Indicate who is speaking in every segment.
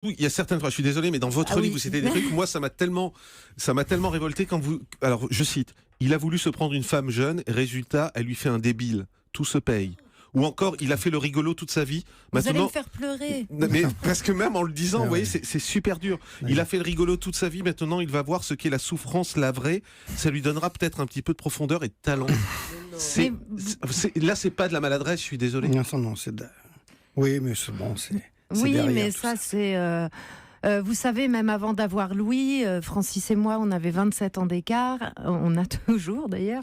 Speaker 1: Oui, il y a certaines fois, je suis désolé, mais dans votre
Speaker 2: Ah
Speaker 1: livre,
Speaker 2: oui.
Speaker 1: c'était des trucs, moi, ça m'a tellement révolté quand vous, alors, je cite, il a voulu se prendre une femme jeune, résultat, elle lui fait un débile. Tout se paye. Ou encore, il a fait le rigolo toute sa vie.
Speaker 2: Vous allez me
Speaker 1: Maintenant,
Speaker 2: faire pleurer.
Speaker 1: mais parce que même en le disant,
Speaker 3: Ah
Speaker 1: vous voyez,
Speaker 3: ouais.
Speaker 1: c'est super dur.
Speaker 3: Ouais.
Speaker 1: Il a fait le rigolo toute sa vie. Maintenant, il va voir ce qu'est la souffrance, la vraie. Ça lui donnera peut-être un petit peu de profondeur et de talent. Là, c'est pas de la maladresse. Je suis désolé.
Speaker 3: Non, non, c'est oui, mais c'est bon, c'est
Speaker 2: Oui,
Speaker 3: derrière,
Speaker 2: mais
Speaker 3: tout
Speaker 2: ça, c'est... vous savez, même avant d'avoir Louis, Francis et moi, on avait 27 ans d'écart. On a toujours, d'ailleurs.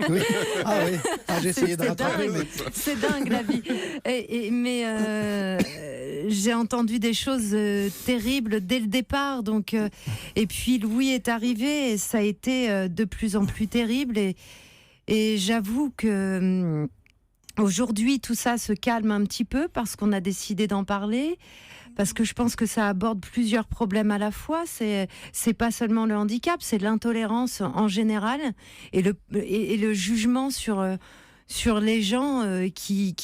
Speaker 3: Oui. Ah oui, j'ai essayé de
Speaker 2: C'est
Speaker 3: rattraper.
Speaker 2: dingue.
Speaker 3: Mais...
Speaker 2: C'est dingue, la vie. Mais j'ai entendu des choses terribles dès le départ. Donc, et puis, Louis est arrivé et ça a été de plus en plus terrible. Et j'avoue que... Aujourd'hui, tout ça se calme un petit peu parce qu'on a décidé d'en parler, parce que je pense que ça aborde plusieurs problèmes à la fois. C'est pas seulement le handicap, c'est l'intolérance en général et le jugement sur les gens qui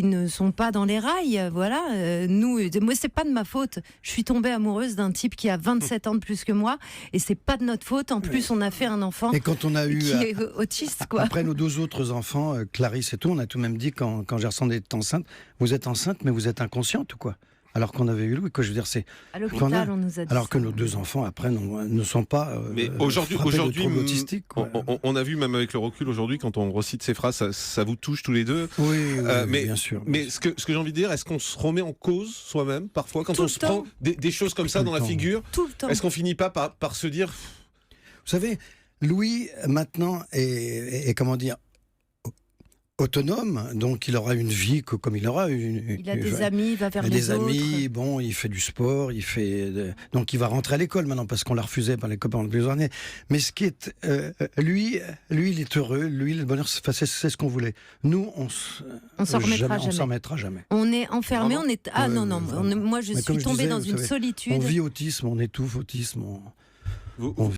Speaker 2: ne sont pas dans les rails. Voilà. Moi, c'est pas de ma faute. Je suis tombée amoureuse d'un type qui a 27 ans de plus que moi et c'est pas de notre faute. En plus, on a fait un enfant
Speaker 3: Et quand on a eu,
Speaker 2: qui est autiste, quoi.
Speaker 3: après nos 2 autres enfants, Clarisse et tout, on a tout de même dit quand Gerson est enceinte, vous êtes enceinte, mais vous êtes inconsciente ou quoi? Alors qu'on avait eu Louis, quoi. Je veux dire, c'est
Speaker 2: À l'hôpital, on nous a dit
Speaker 3: alors que
Speaker 2: ça.
Speaker 3: nos 2 enfants après ne sont pas.
Speaker 1: Mais aujourd'hui,
Speaker 3: autistiques.
Speaker 1: on a vu même avec le recul aujourd'hui, quand on recite ces phrases, ça vous touche tous les deux.
Speaker 3: Oui,
Speaker 1: mais
Speaker 3: bien sûr.
Speaker 1: Mais ce que j'ai envie de dire, est-ce qu'on se remet en cause soi-même parfois quand
Speaker 2: Tout
Speaker 1: on
Speaker 2: le
Speaker 1: se
Speaker 2: temps.
Speaker 1: prend des choses comme ça
Speaker 3: Tout
Speaker 1: dans
Speaker 3: le
Speaker 1: la
Speaker 3: temps.
Speaker 1: figure?
Speaker 2: Tout le temps.
Speaker 1: Est-ce qu'on finit pas par se dire
Speaker 3: Vous savez, Louis maintenant est comment dire, autonome, donc il aura une vie comme il aura une.
Speaker 2: Il a des amis, il va vers
Speaker 3: Il a
Speaker 2: les
Speaker 3: des
Speaker 2: autres.
Speaker 3: amis, bon, il fait du sport, donc il va rentrer à l'école maintenant parce qu'on l'a refusé par les copains pendant plusieurs années. Mais ce qui est, lui, il est heureux, lui, le bonheur, c'est ce qu'on voulait. Nous, on
Speaker 2: s'en remettra
Speaker 3: on s'en
Speaker 2: jamais.
Speaker 3: remettra jamais.
Speaker 2: On est enfermé,
Speaker 1: Vraiment
Speaker 2: on est...
Speaker 3: Ouais,
Speaker 2: non,
Speaker 3: vraiment.
Speaker 2: moi je
Speaker 3: Mais
Speaker 2: suis
Speaker 3: comme je
Speaker 2: tombée
Speaker 3: disais,
Speaker 2: dans
Speaker 3: vous
Speaker 2: une
Speaker 3: savez,
Speaker 2: solitude.
Speaker 3: On vit autisme, on étouffe autisme.
Speaker 1: vous,
Speaker 3: On